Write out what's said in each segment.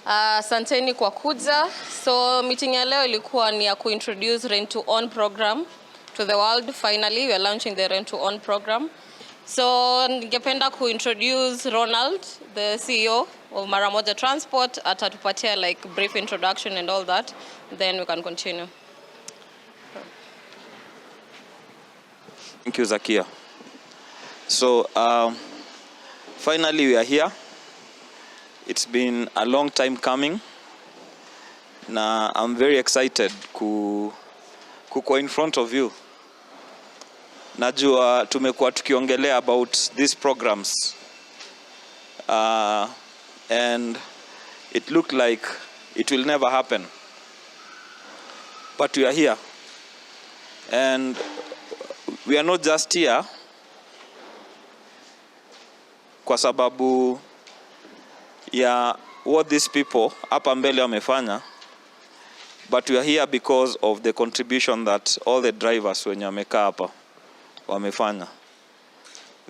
Asanteni kwa kuja. So meeting ya leo ilikuwa ni ya kuintroduce Rent to Own program to the world. Finally, we are launching the Rent to Own program. So ningependa kuintroduce Ronald, the CEO of MARAMOJA Transport. Atatupatia like brief introduction and all that. Then we can continue. Thank you, Zakia. So finally we are here. It's been a long time coming. Now I'm very excited kuko in front of you. Najua tumekuwa tukiongelea about these programs. And it looked like it will never happen. But we are here. And we are not just here kwa sababu ya what these people hapa mbele wamefanya, but we are here because of the contribution that all the drivers wenye wamekaa hapa wamefanya.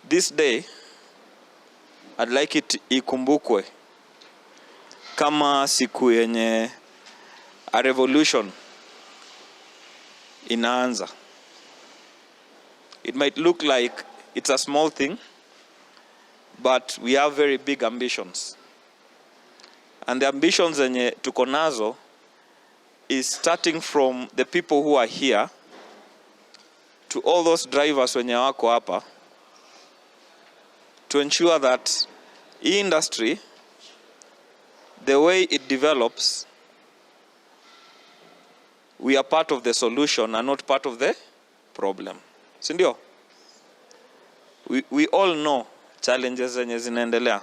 This day I'd like it ikumbukwe kama siku yenye a revolution inaanza. It might look like it's a small thing, but we have very big ambitions. And the ambitions zenye tuko nazo is starting from the people who are here to all those drivers wenye wako hapa, to ensure that industry, the way it develops, we are part of the solution and not part of the problem. Sindio? We all know challenges zenye zinaendelea.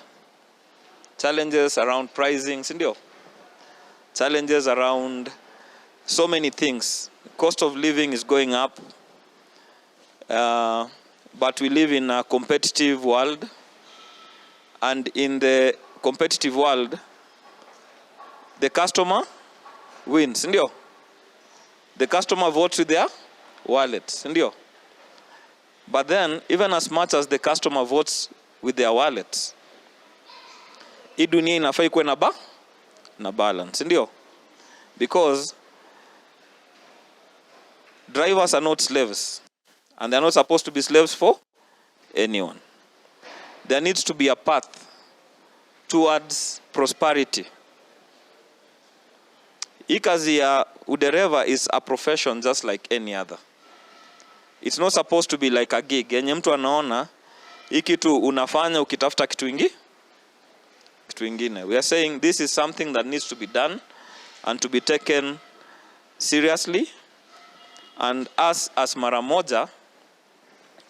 Challenges around pricing, sindio? Challenges around so many things. Cost of living is going up. But we live in a competitive world. And in the competitive world, the customer wins, sindio? The customer votes with their wallet, sindio? But then, even as much as the customer votes with their wallets, hii dunia inafaa ikuwe na balance, ndio? Because drivers are not slaves, and they are not supposed to be slaves for anyone. There needs to be a path towards prosperity. Hii kazi ya udereva is a profession just like any other. It's not supposed to be like a gig. Yenye mtu anaona hii kitu unafanya ukitafuta kitu ingine. We are saying this is something that needs to be done and to be taken seriously. And us as MARAMOJA,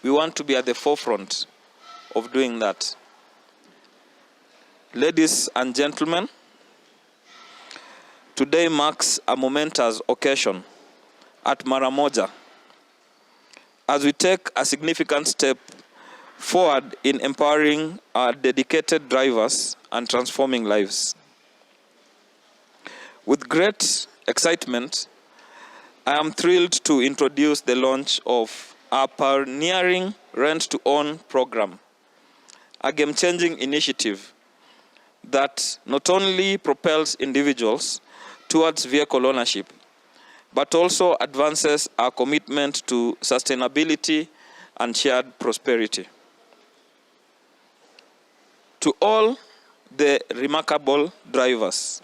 we want to be at the forefront of doing that. Ladies and gentlemen, today marks a momentous occasion at MARAMOJA as we take a significant step forward in empowering our dedicated drivers and transforming lives. With great excitement, I am thrilled to introduce the launch of our pioneering Rent to Own program, a game-changing initiative that not only propels individuals towards vehicle ownership, but also advances our commitment to sustainability and shared prosperity. To all the remarkable drivers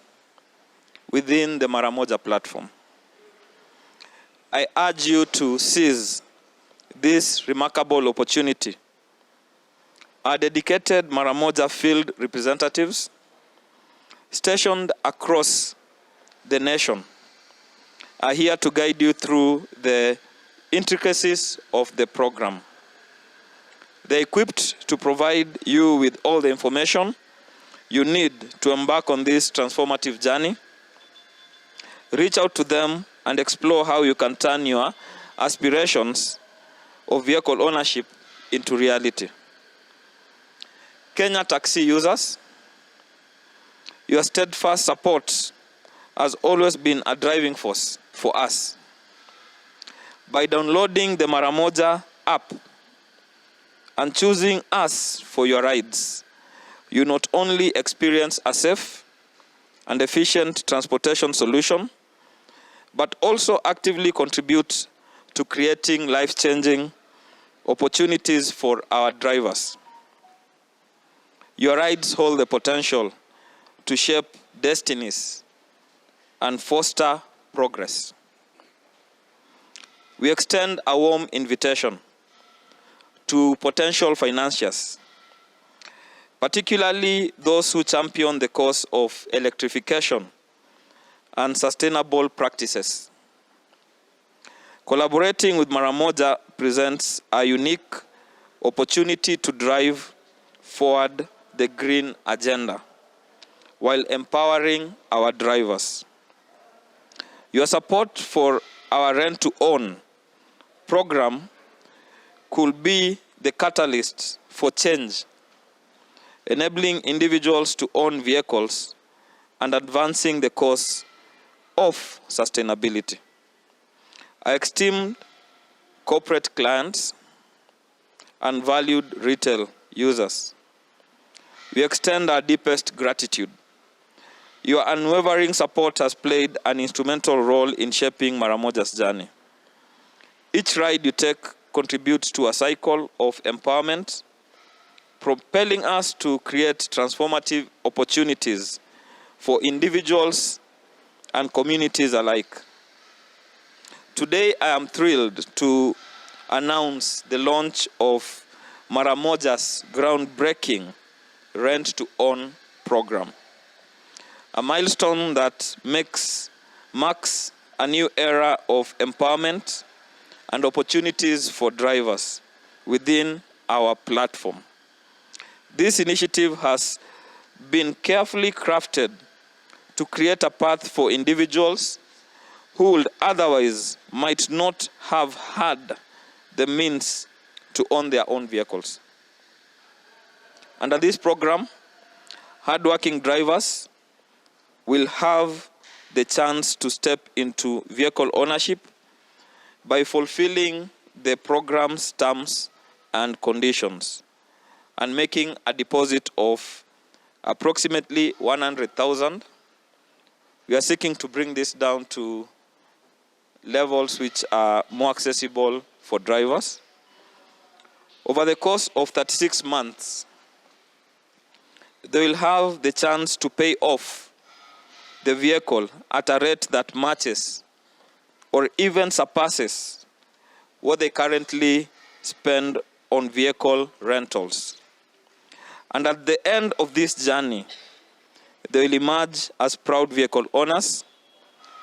within the MARAMOJA platform, I urge you to seize this remarkable opportunity. Our dedicated MARAMOJA field representatives stationed across the nation are here to guide you through the intricacies of the program. They're equipped to provide you with all the information you need to embark on this transformative journey. Reach out to them and explore how you can turn your aspirations of vehicle ownership into reality. Kenya taxi users, your steadfast support has always been a driving force for us. By downloading the MARAMOJA app and choosing us for your rides, you not only experience a safe, and efficient transportation solution, but also actively contribute to creating life-changing opportunities for our drivers. Your rides hold the potential to shape destinies and foster progress. We extend a warm invitation to potential financiers, particularly those who champion the cause of electrification and sustainable practices. Collaborating with MARAMOJA presents a unique opportunity to drive forward the green agenda while empowering our drivers. Your support for our rent-to-own program could be the catalyst for change, enabling individuals to own vehicles and advancing the cause of sustainability. Our esteemed corporate clients and valued retail users, we extend our deepest gratitude. Your unwavering support has played an instrumental role in shaping MARAMOJA's journey. Each ride you take contributes to a cycle of empowerment, propelling us to create transformative opportunities for individuals and communities alike. Today, I am thrilled to announce the launch of MARAMOJA's groundbreaking rent-to-own program, a milestone that marks a new era of empowerment and opportunities for drivers within our platform. This initiative has been carefully crafted to create a path for individuals who would otherwise might not have had the means to own their own vehicles. Under this program, hardworking drivers will have the chance to step into vehicle ownership by fulfilling the program's terms and conditions and making a deposit of approximately 100,000. We are seeking to bring this down to levels which are more accessible for drivers. Over the course of 36 months, they will have the chance to pay off the vehicle at a rate that matches or even surpasses what they currently spend on vehicle rentals. And at the end of this journey, they will emerge as proud vehicle owners,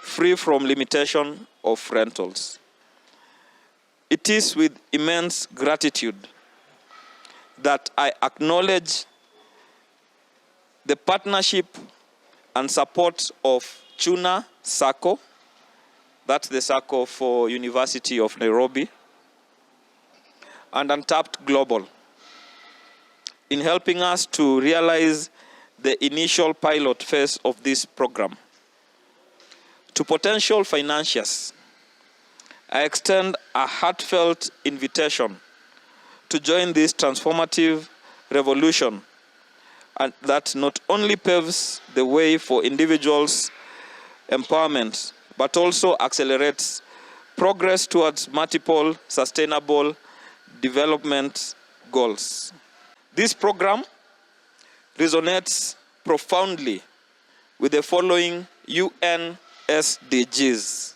free from limitation of rentals. It is with immense gratitude that I acknowledge the partnership and support of Chuna Sacco, that's the Sacco for University of Nairobi, and Untapped Global, in helping us to realize the initial pilot phase of this program. To potential financiers, I extend a heartfelt invitation to join this transformative revolution, and that not only paves the way for individuals' empowerment, but also accelerates progress towards multiple sustainable development goals. This program resonates profoundly with the following UN SDGs.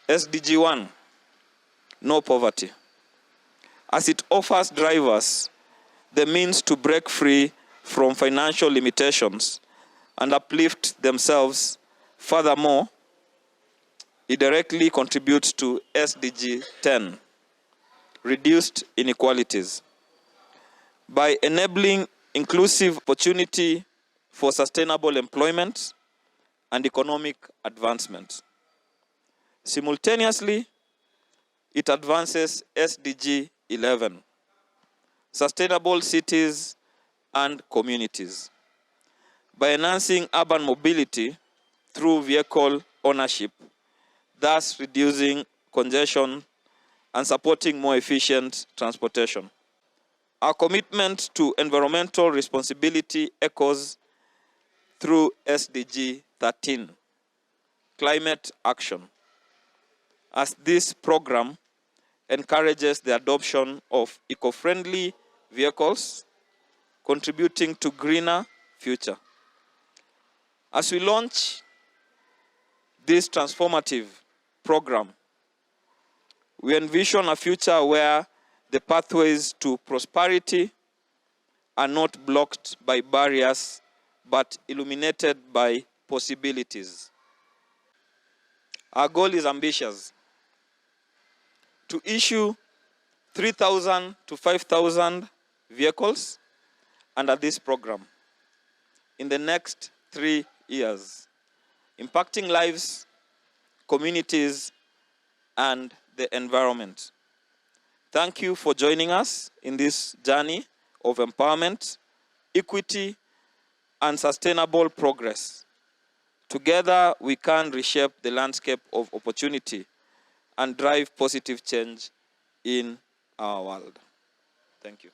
SDG 1, no poverty, as it offers drivers the means to break free from financial limitations and uplift themselves. Furthermore, it directly contributes to SDG 10, reduced inequalities, by enabling inclusive opportunity for sustainable employment and economic advancement. Simultaneously, it advances SDG 11, sustainable cities and communities, by enhancing urban mobility through vehicle ownership, thus reducing congestion and supporting more efficient transportation. Our commitment to environmental responsibility echoes through SDG 13, Climate Action, as this program encourages the adoption of eco-friendly vehicles, contributing to greener future. As we launch this transformative program, we envision a future where the pathways to prosperity are not blocked by barriers, but illuminated by possibilities. Our goal is ambitious: to issue 3,000 to 5,000 vehicles under this program in the next 3 years, impacting lives, communities, and the environment. Thank you for joining us in this journey of empowerment, equity, and sustainable progress. Together, we can reshape the landscape of opportunity and drive positive change in our world. Thank you.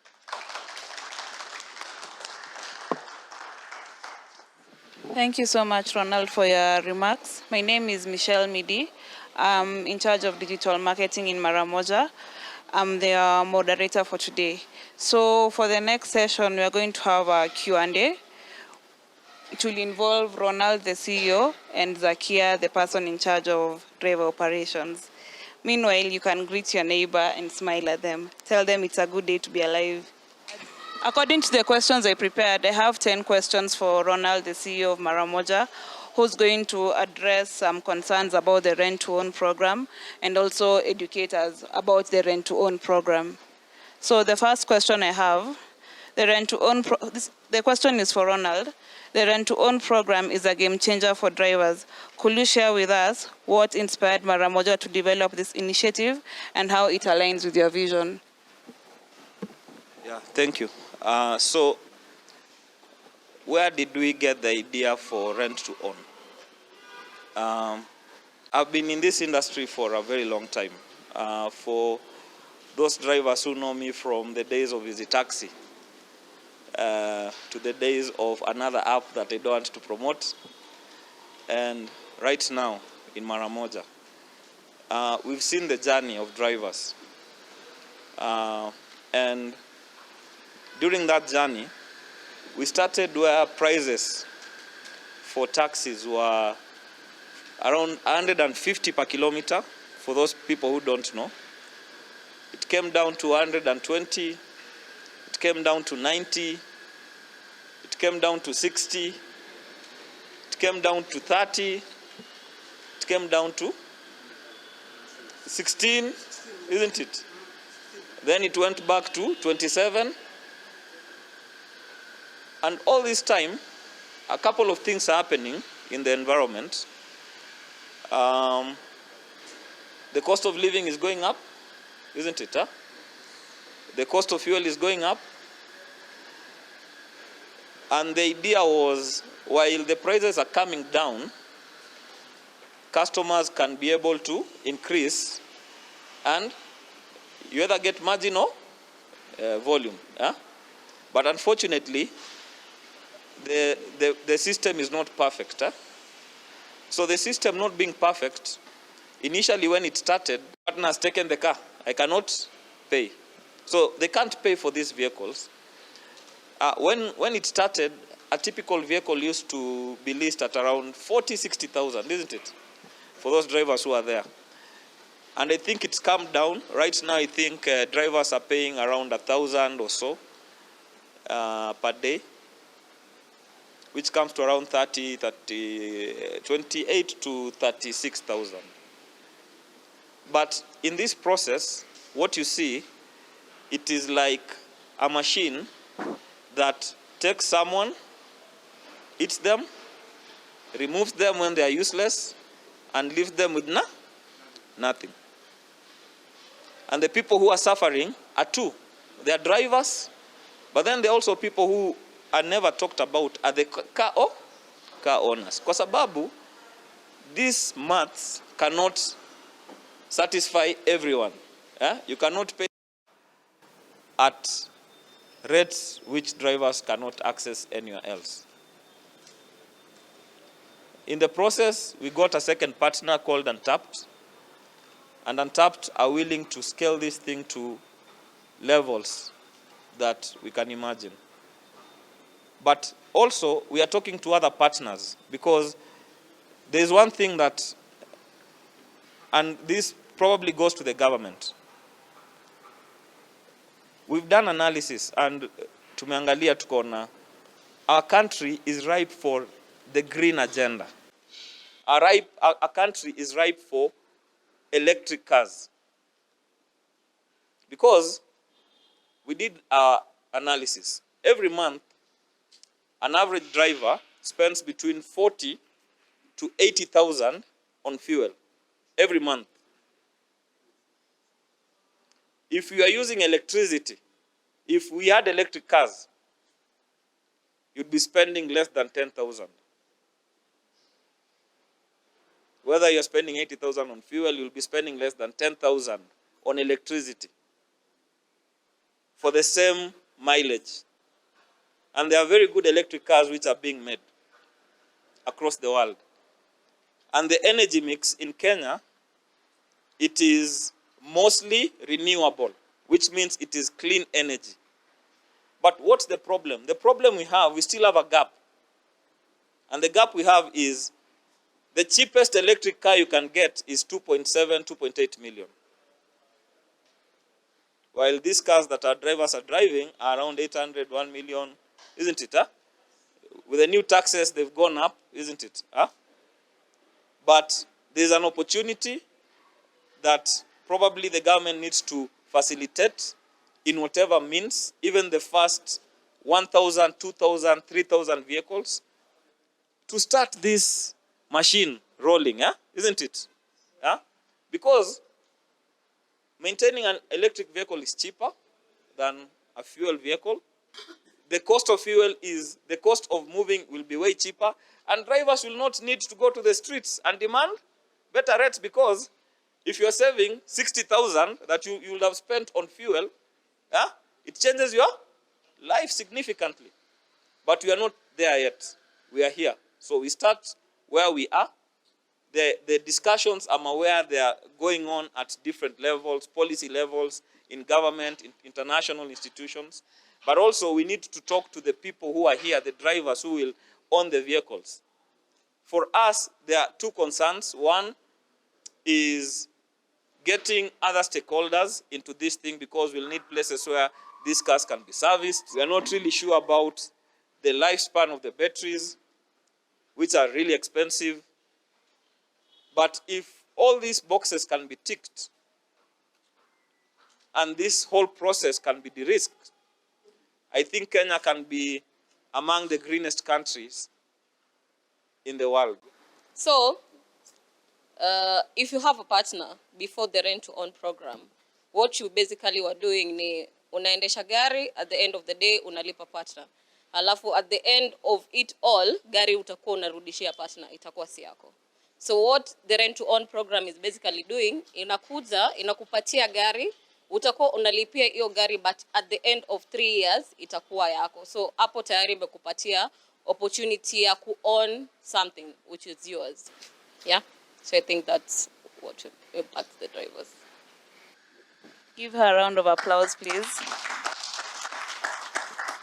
Thank you so much, Ronald, for your remarks. My name is Michelle Midi. I'm in charge of digital marketing in MARAMOJA. I'm the moderator for today. So for the next session, we are going to have a Q&A. It will involve Ronald, the CEO, and Zakia, the person in charge of driver operations. Meanwhile, you can greet your neighbor and smile at them. Tell them it's a good day to be alive. According to the questions I prepared, I have 10 questions for Ronald, the CEO of MARAMOJA, who's going to address some concerns about the rent-to-own program and also educate us about the rent-to-own program. So the first question I have, the question is for Ronald. The rent-to-own program is a game changer for drivers. Could you share with us what inspired MARAMOJA to develop this initiative and how it aligns with your vision? Yeah, thank you. So, where did we get the idea for rent-to-own? I've been in this industry for a very long time. For those drivers who know me from the days of Easy Taxi, to the days of another app that I don't want to promote, and right now in MARAMOJA, we've seen the journey of drivers. And during that journey, we started where prices for taxis were around 150 per kilometer, for those people who don't know. It came down to 120, it came down to 90, it came down to 60, it came down to 30, it came down to 16, isn't it? Then it went back to 27. And all this time, a couple of things are happening in the environment. The cost of living is going up, isn't it? Huh? The cost of fuel is going up. And the idea was, while the prices are coming down, customers can be able to increase, and you either get margin or volume. Huh? But unfortunately, the system is not perfect. Huh? So the system not being perfect, initially when it started, partner has taken the car. I cannot pay. So they can't pay for these vehicles. When it started, a typical vehicle used to be leased at around 40,000, 60,000, isn't it? For those drivers who are there. And I think it's come down. Right now, I think drivers are paying around 1,000 or so per day, which comes to around 28 to 36,000. But in this process, what you see, it is like a machine that takes someone, eats them, removes them when they are useless, and leaves them with nothing. And the people who are suffering are two. They are drivers, but then there are also people who are never talked about are the car owners. Kwa sababu, these maths cannot satisfy everyone. You cannot pay at rates which drivers cannot access anywhere else. In the process, we got a second partner called Untapped, and Untapped are willing to scale this thing to levels that we can imagine. But also, we are talking to other partners, because there's one thing that, and this probably goes to the government. We've done analysis and tumeangalia tukaona our country is ripe for the green agenda. Our country is ripe for electric cars. Because we did our analysis. Every month, an average driver spends between 40 to 80,000 on fuel. Every month. If you are using electricity, if we had electric cars, you'd be spending less than 10,000. Whether you're spending 80,000 on fuel, you'll be spending less than 10,000 on electricity for the same mileage. And there are very good electric cars which are being made across the world. And the energy mix in Kenya, it is mostly renewable, which means it is clean energy. But what's the problem? The problem we still have a gap. And the gap we have is the cheapest electric car you can get is 2.7, 2.8 million. While these cars that our drivers are driving are around 800, 1 million, isn't it? Huh? With the new taxes, they've gone up, isn't it? Huh? But there's an opportunity that probably the government needs to facilitate in whatever means, even the first 1,000, 2,000, 3,000 vehicles, to start this machine rolling, isn't it? Because maintaining an electric vehicle is cheaper than a fuel vehicle. The cost of fuel is, the cost of moving will be way cheaper, and drivers will not need to go to the streets and demand better rates, because if you're saving 60,000 that you will have spent on fuel, it changes your life significantly. But we are not there yet. We are here. So we start where we are. The discussions, I'm aware, they are going on at different levels, policy levels, in government, in international institutions. But also we need to talk to the people who are here, the drivers who will own the vehicles. For us, there are two concerns. One is getting other stakeholders into this thing, because we'll need places where these cars can be serviced. We are not really sure about the lifespan of the batteries, which are really expensive. But if all these boxes can be ticked and this whole process can be de-risked, I think Kenya can be among the greenest countries in the world. So, if you have a partner before the rent-to-own program, what you basically were doing ni unaendesha gari, at the end of the day unalipa partner. Alafu at the end of it all, gari utakuwa unarudishia partner, itakuwa si yako. So what the rent-to-own program is basically doing, inakupatia gari, utakuwa unalipia hiyo gari, but at the end of 3 years itakuwa yako. So hapo tayari imekupatia opportunity ya ku-own something which is yours. Yeah? So I think that's what should impact the drivers. Give her a round of applause, please.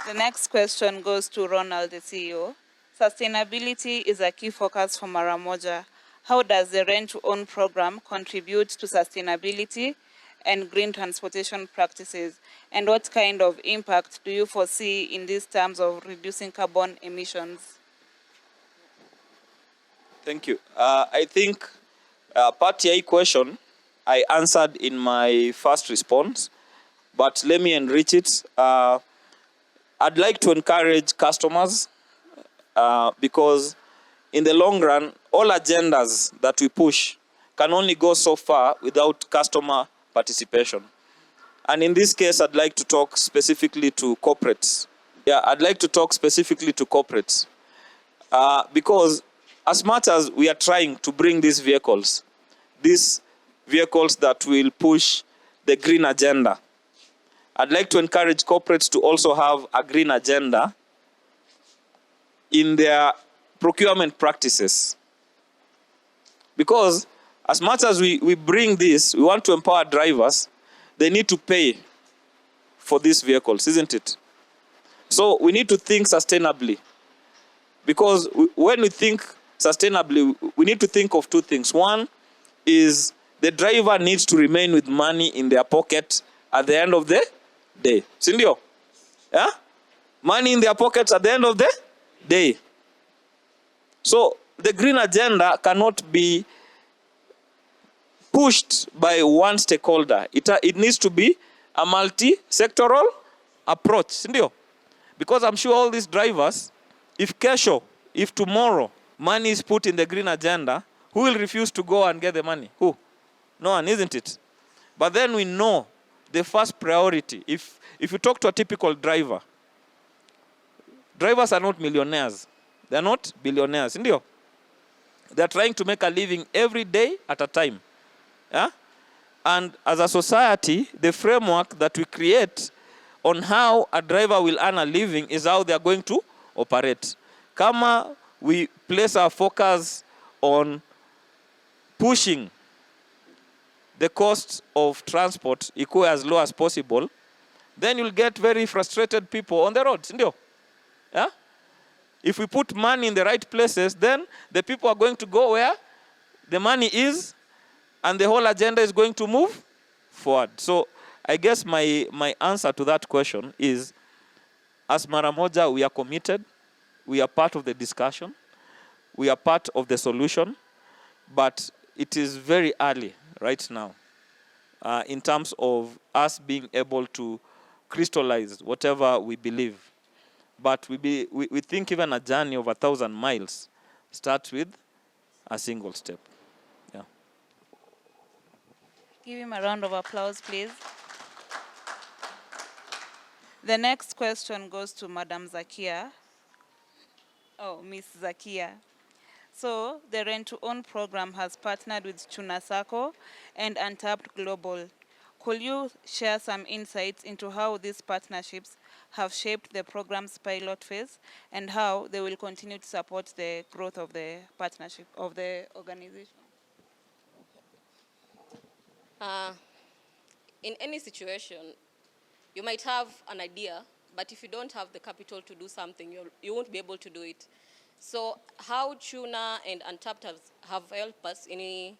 The next question goes to Ronald, the CEO. Sustainability is a key focus for MARAMOJA. How does the rent-to-own program contribute to sustainability and green transportation practices? And what kind of impact do you foresee in these terms of reducing carbon emissions? Thank you. I think part of your question I answered in my first response, but let me enrich it. I'd like to encourage customers because in the long run, all agendas that we push can only go so far without customer participation. And in this case, I'd like to talk specifically to corporates. Yeah, I'd like to talk specifically to corporates because as much as we are trying to bring these vehicles that will push the green agenda, I'd like to encourage corporates to also have a green agenda in their procurement practices. Because as much as we bring this, we want to empower drivers, they need to pay for these vehicles, isn't it? So we need to think sustainably. Because when we think sustainably, we need to think of two things. One is the driver needs to remain with money in their pocket at the end of the day. Sindio? Yeah? Money in their pockets at the end of the day. So the green agenda cannot be pushed by one stakeholder. It needs to be a multi-sectoral approach. Sindio? Because I'm sure all these drivers, if tomorrow money is put in the green agenda, who will refuse to go and get the money? Who? No one, isn't it? But then we know the first priority. If you talk to a typical driver, drivers are not millionaires. They're not billionaires. Indio? They're trying to make a living every day at a time. Yeah? And as a society, the framework that we create on how a driver will earn a living is how they are going to operate. Kama we place our focus on pushing the cost of transport equal as low as possible, then you'll get very frustrated people on the roads. Yeah? If we put money in the right places, then the people are going to go where the money is, and the whole agenda is going to move forward. So I guess my answer to that question is, as MARAMOJA, we are committed. We are part of the discussion. We are part of the solution. But it is very early right now in terms of us being able to crystallize whatever we believe. But we think even a journey of 1,000 miles starts with a single step. Yeah. Give him a round of applause, please. The next question goes to Madam Zakia. Oh, Miss Zakia. So, the Rent-to-Own program has partnered with Chuna Sacco and Untapped Global. Could you share some insights into how these partnerships have shaped the program's pilot phase and how they will continue to support the growth of the partnership, of the organization? In any situation, you might have an idea, but if you don't have the capital to do something, you won't be able to do it. So how Tuna and Untapped have helped us in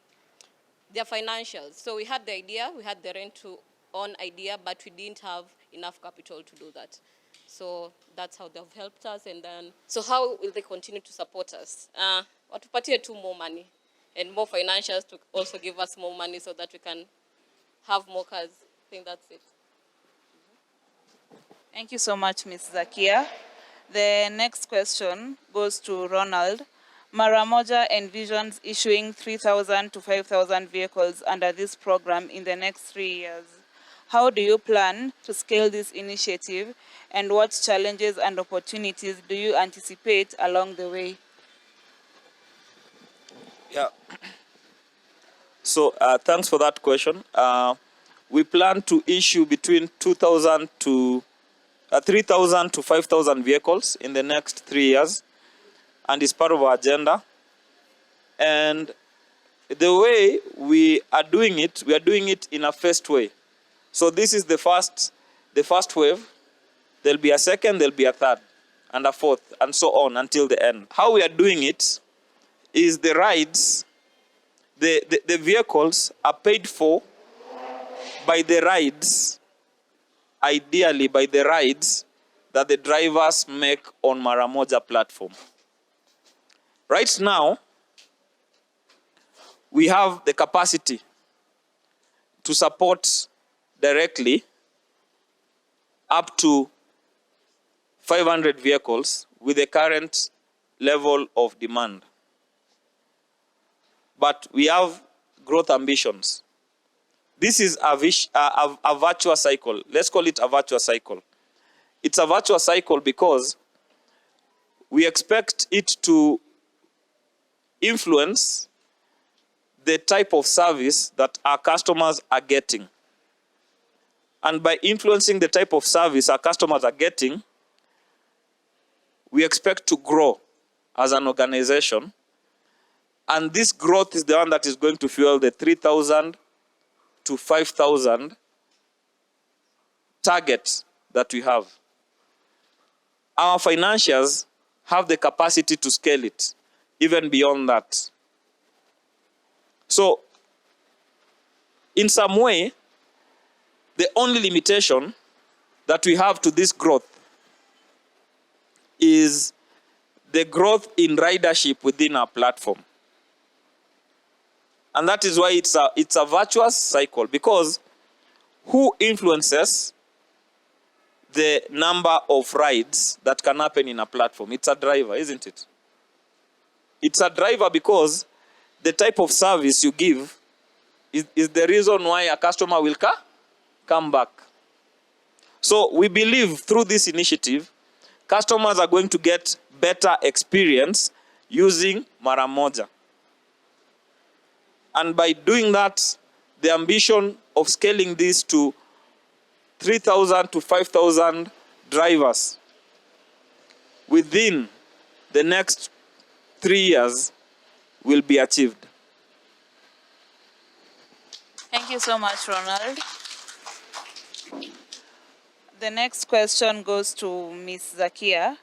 their financials. So we had the idea, we had the rent-to-own idea, but we didn't have enough capital to do that. So that's how they've helped us. And then, so how will they continue to support us? Watupatie tu more money and more financials to also give us more money so that we can have more cars. I think that's it. Thank you so much, Ms. Zakia. The next question goes to Ronald. MARAMOJA envisions issuing 3,000 to 5,000 vehicles under this program in the next 3 years. How do you plan to scale this initiative, and what challenges and opportunities do you anticipate along the way? Yeah. So thanks for that question. We plan to issue between 3,000 to 5,000 vehicles in the next 3 years, and it's part of our agenda. And the way we are doing it in a phased way. So this is the first wave. There'll be a second, there'll be a third, and a fourth, and so on until the end. How we are doing it is the rides, the vehicles are paid for by the rides, ideally by the rides that the drivers make on MARAMOJA platform. Right now, we have the capacity to support directly up to 500 vehicles with the current level of demand. But we have growth ambitions. This is a virtuous cycle. Let's call it a virtuous cycle. It's a virtuous cycle because we expect it to influence the type of service that our customers are getting. And by influencing the type of service our customers are getting, we expect to grow as an organization And this growth is the one that is going to fuel the 3,000 to 5,000 target that we have. Our financiers have the capacity to scale it, even beyond that. So, in some way, the only limitation that we have to this growth is the growth in ridership within our platform. And that is why it's a virtuous cycle, because who influences the number of rides that can happen in a platform? It's a driver, isn't it? It's a driver because the type of service you give is the reason why a customer will come back. So we believe through this initiative, customers are going to get better experience using MARAMOJA. And by doing that, the ambition of scaling this to 3,000 to 5,000 drivers within the next 3 years will be achieved. Thank you so much, Ronald. The next question goes to Ms. Zakia.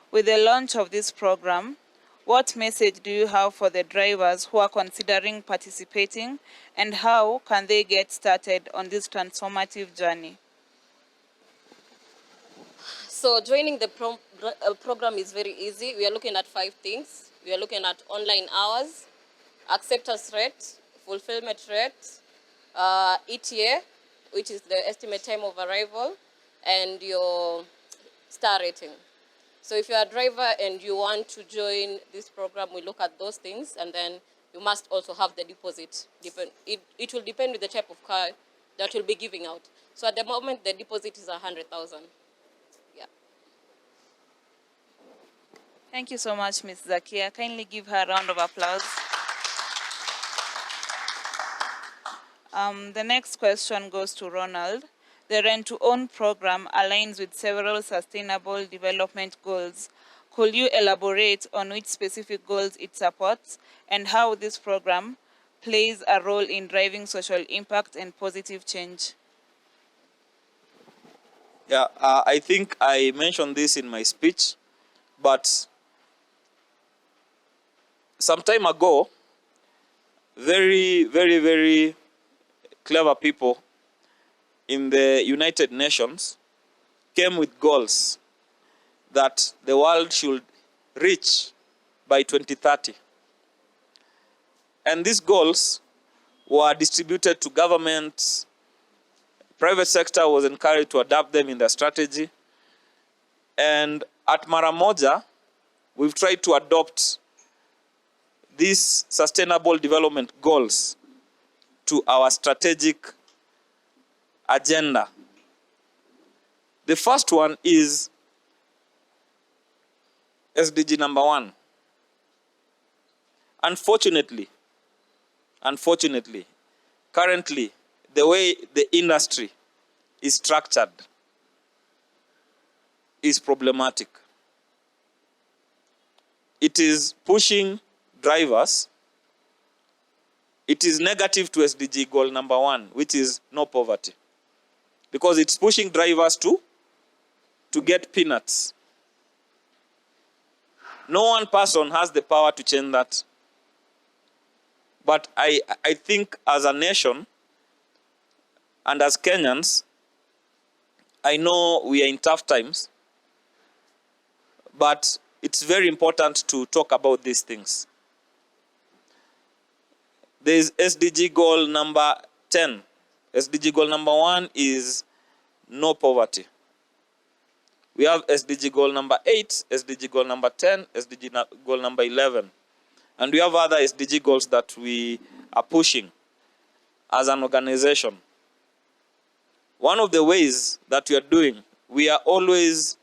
With the launch of this program, what message do you have for the drivers who are considering participating, and how can they get started on this transformative journey? So joining the program is very easy. We are looking at 5 things. We are looking at online hours, acceptance rate, fulfillment rate, ETA, which is the estimate time of arrival, and your star rating. So if you're a driver and you want to join this program, we look at those things, and then you must also have the deposit. It will depend with the type of car that you'll be giving out. So at the moment, the deposit is 100,000. Yeah. Thank you so much, Ms. Zakia. Kindly give her a round of applause. The next question goes to Ronald. The Rent-to-Own program aligns with several sustainable development goals. Could you elaborate on which specific goals it supports and how this program plays a role in driving social impact and positive change? Yeah, I think I mentioned this in my speech, but some time ago, very, very, very clever people in the United Nations came with goals that the world should reach by 2030. And these goals were distributed to governments. Private sector was encouraged to adapt them in their strategy. And at MARAMOJA, we've tried to adopt these sustainable development goals to our strategic agenda. The first one is SDG number 1. Unfortunately, currently, the way the industry is structured is problematic. It is pushing drivers. It is negative to SDG goal number 1, which is no poverty, because it's pushing drivers to get peanuts. No one person has the power to change that. But I think as a nation and as Kenyans, I know we are in tough times, but it's very important to talk about these things. There is SDG goal number 10. SDG goal number 1 is no poverty. We have SDG goal number 8, SDG goal number 10, SDG goal number 11. And we have other SDG goals that we are pushing as an organization. One of the ways that we are doing, we are always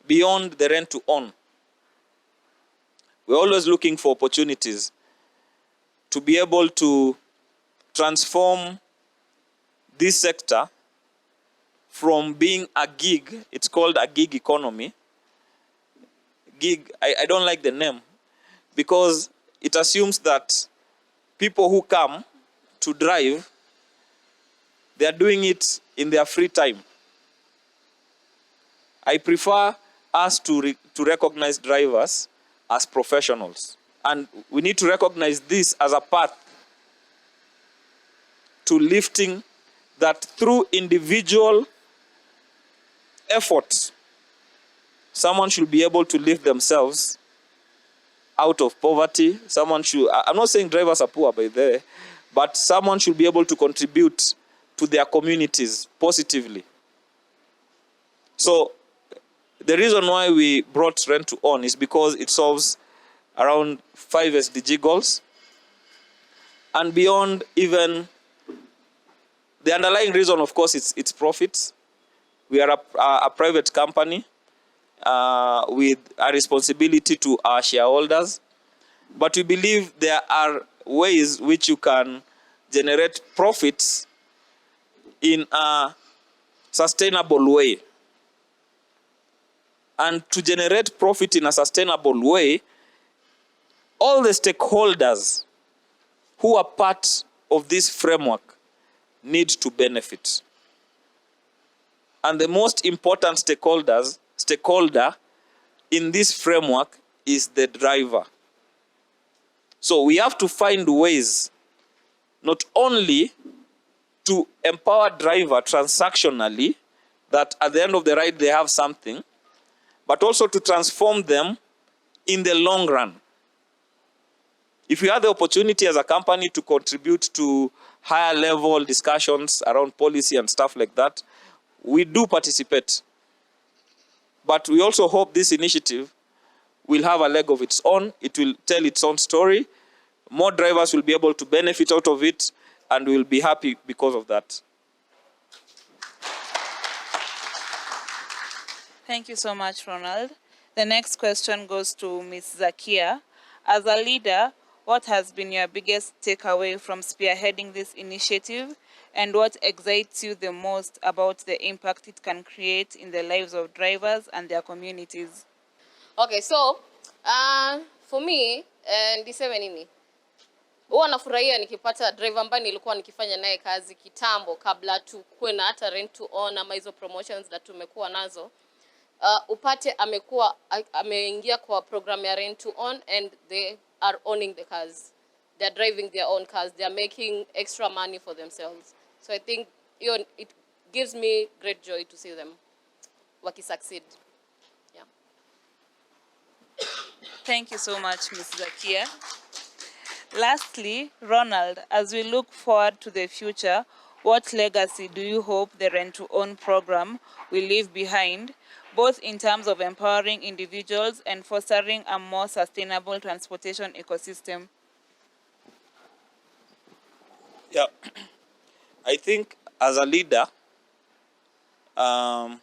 beyond the rent to own. We're always looking for opportunities to be able to transform this sector from being a gig. It's called a gig economy. Gig, I don't like the name, because it assumes that people who come to drive, they are doing it in their free time. I prefer us to recognize drivers as professionals. And we need to recognize this as a path to lifting that through individual effort, someone should be able to lift themselves out of poverty. Someone should, I'm not saying drivers are poor by the way, but someone should be able to contribute to their communities positively. So the reason why we brought rent to own is because it solves around 5 SDG goals. And beyond even the underlying reason, of course, it's profits. We are a private company with a responsibility to our shareholders. But we believe there are ways which you can generate profits in a sustainable way. And to generate profit in a sustainable way, all the stakeholders who are part of this framework need to benefit. And the most important stakeholder in this framework is the driver. So we have to find ways not only to empower driver transactionally, that at the end of the ride they have something, but also to transform them in the long run. If we have the opportunity as a company to contribute to higher level discussions around policy and stuff like that, we do participate. But we also hope this initiative will have a leg of its own. It will tell its own story. More drivers will be able to benefit out of it, and we will be happy because of that. Thank you so much, Ronald. The next question goes to Ms. Zakia. As a leader, what has been your biggest takeaway from spearheading this initiative, and what excites you the most about the impact it can create in the lives of drivers and their communities? Okay, so for me, niseme nini? Huwa nafurahia nikipata driver ambaye nilikuwa nikifanya naye kazi kitambo kabla tukue na hata rent to own ama hizo promotions that tumekuwa nazo. Upate ameingia kwa program ya rent to own and they are owning the cars. They are driving their own cars. They are making extra money for themselves. So I think it gives me great joy to see them succeed. Yeah. Thank you so much, Ms. Zakia. Lastly, Ronald, as we look forward to the future, what legacy do you hope the Rent to Own program will leave behind, both in terms of empowering individuals and fostering a more sustainable transportation ecosystem? Yeah, I think as a leader, and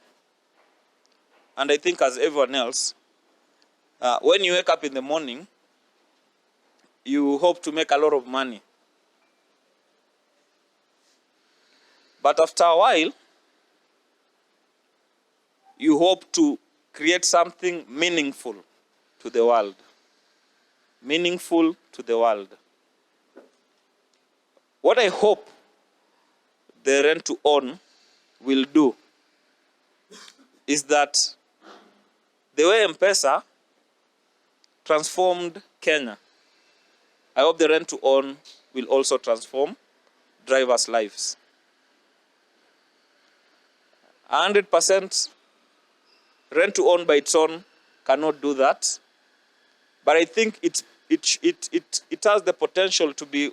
I think as everyone else, when you wake up in the morning, you hope to make a lot of money. But after a while, you hope to create something meaningful to the world. Meaningful to the world. What I hope the Rent to Own will do is that the way M-Pesa transformed Kenya, I hope the Rent to Own will also transform drivers' lives. 100% Rent to Own by its own cannot do that, but I think it has the potential to be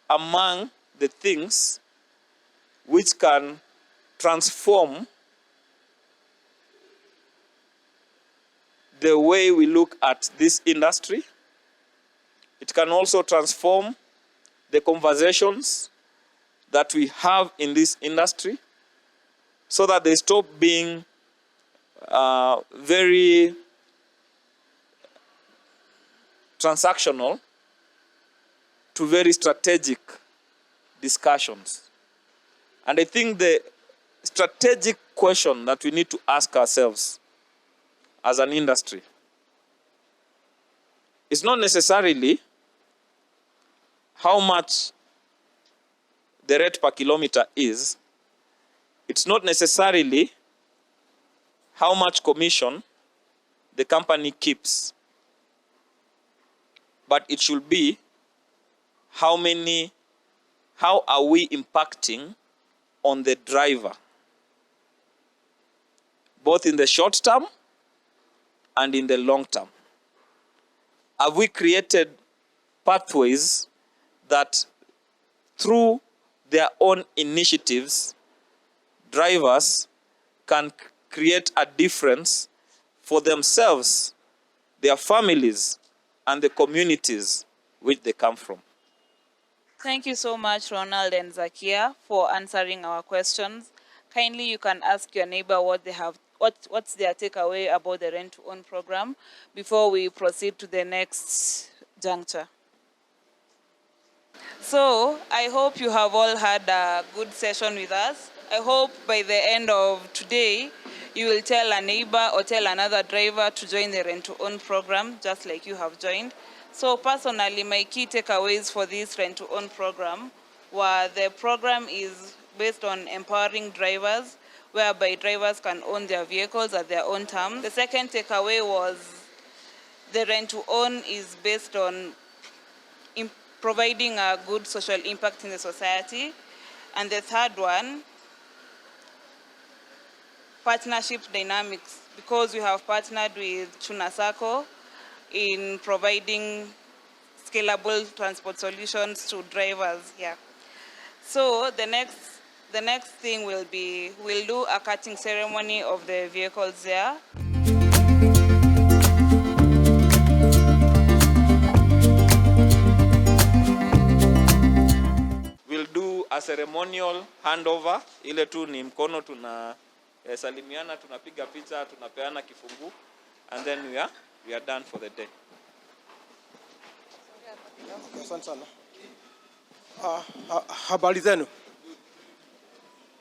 among the things which can transform the way we look at this industry. It can also transform the conversations that we have in this industry so that they stop being very transactional to very strategic discussions. And I think the strategic question that we need to ask ourselves as an industry is not necessarily how much the rate per kilometer is, it's not necessarily how much commission the company keeps, but it should be how are we impacting on the driver, both in the short term and in the long term. Have we created pathways that through their own initiatives, drivers can create a difference for themselves, their families, and the communities which they come from? Thank you so much, Ronald and Zakia, for answering our questions. Kindly, you can ask your neighbor what's their takeaway about the rent-to-own program before we proceed to the next juncture. So, I hope you have all had a good session with us. I hope by the end of today, you will tell a neighbor or tell another driver to join the rent-to-own program, just like you have joined. So personally, my key takeaways for this rent-to-own program were the program is based on empowering drivers, whereby drivers can own their vehicles at their own terms. The second takeaway was the rent-to-own is based on providing a good social impact in the society. And the third one, partnership dynamics, because we have partnered with Chunasako in providing scalable transport solutions to drivers here. So the next thing will be, we'll do a cutting ceremony of the vehicles there. We'll do a ceremonial handover, ile tu ni mkono salimiana, tunapiga picha, tunapeana kifungu, and then we are done for the day. Asante sana. Habari zenu.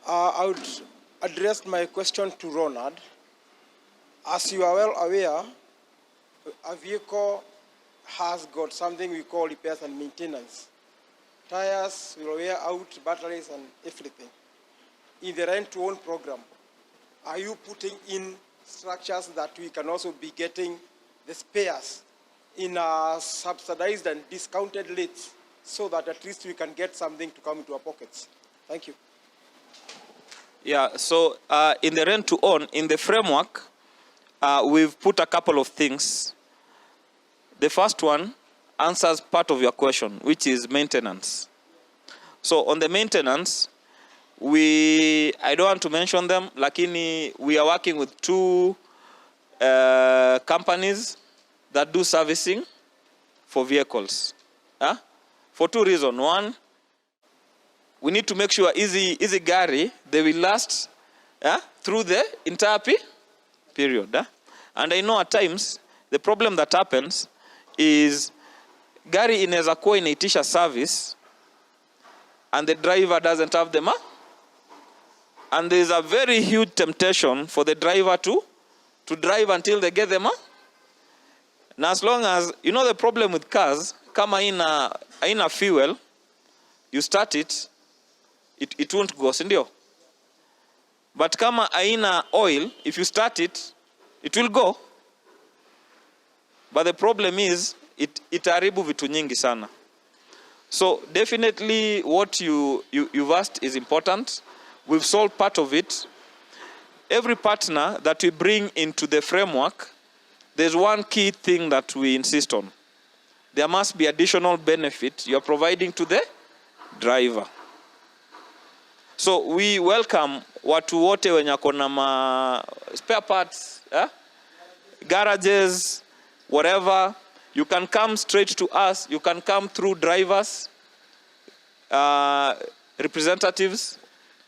I would address my question to Ronald. As you are well aware, a vehicle has got something we call repairs and maintenance. Tires will wear out, batteries and everything. In the rent-to-own program, are you putting in structures that we can also be getting the spares in subsidized and discounted rates so that at least we can get something to come into our pockets? Thank you. Yeah, so in the rent-to-own, in the framework, we've put a couple of things. The first one answers part of your question, which is maintenance. So on the maintenance, I don't want to mention them, lakini we are working with two companies that do servicing for vehicles. For two reasons. One, we need to make sure easy gari, they will last through the entire period. And I know at times, the problem that happens is gari inaweza kuwa inaitisha service and the driver doesn't have them. And there is a very huge temptation for the driver to drive until they get them. And as long as, you know the problem with cars, kama haina fuel, you start it won't go, sindio? But kama haina oil, if you start it will go. But the problem is, itaharibu vitu nyingi sana. So definitely what you've asked is important. We've solved part of it. Every partner that we bring into the framework, there's one key thing that we insist on. There must be additional benefit you're providing to the driver. So we welcome watu wote wenye kona ma spare parts, garages, whatever. You can come straight to us. You can come through drivers, representatives,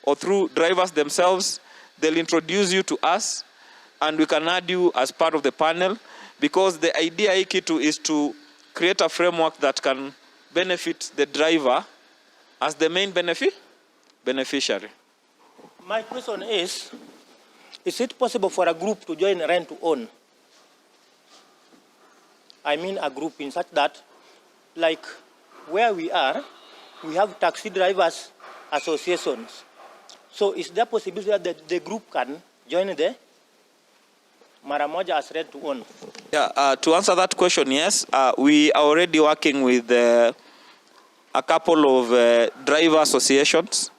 or through drivers themselves. They'll introduce you to us, and we can add you as part of the panel, because the idea Ikitu is to create a framework that can benefit the driver as the main beneficiary. My question is it possible for a group to join rent-to-own? I mean a group in such that, like, where we are, we have taxi drivers associations. So is there possibility that the group can join the MARAMOJA as rent to own? Yeah, to answer that question, yes. We are already working with a couple of driver associations.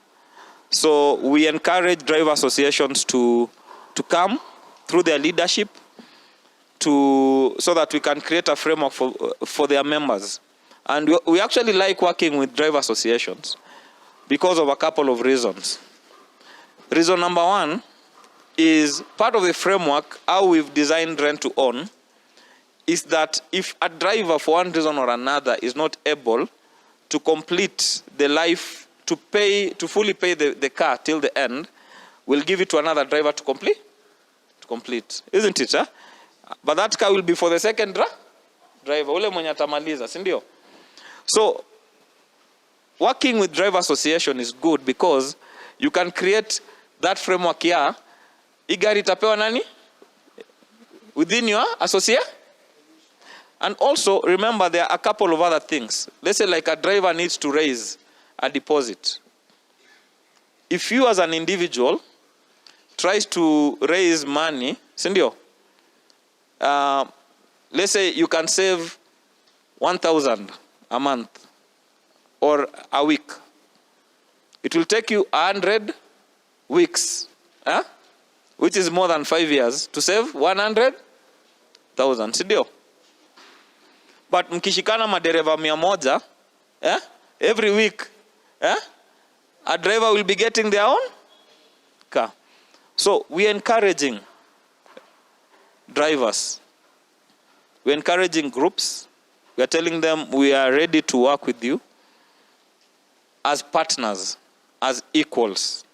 So we encourage driver associations to come through their leadership so that we can create a framework for their members. And we actually like working with driver associations because of a couple of reasons. Reason number one is part of the framework, how we've designed rent to own, is that if a driver for one reason or another is not able to complete the life, to fully pay the car till the end, we'll give it to another driver to complete. Isn't it? Huh? But that car will be for the second driver, ule mwenye atamaliza, si ndio? So working with driver association is good because you can create that framework here. Hii gari itapewa nani? Within your associate. And also remember there are a couple of other things. Let's say like a driver needs to raise a deposit. If you as an individual tries to raise money, si ndio? Let's say you can save 1,000 a month or a week. It will take you 100 weeks, which is more than 5 years, to save 100,000, si ndio? But mkishikana madereva 100, every week, a driver will be getting their own car. So we are encouraging drivers. We are encouraging groups. We are telling them we are ready to work with you as partners, as equals.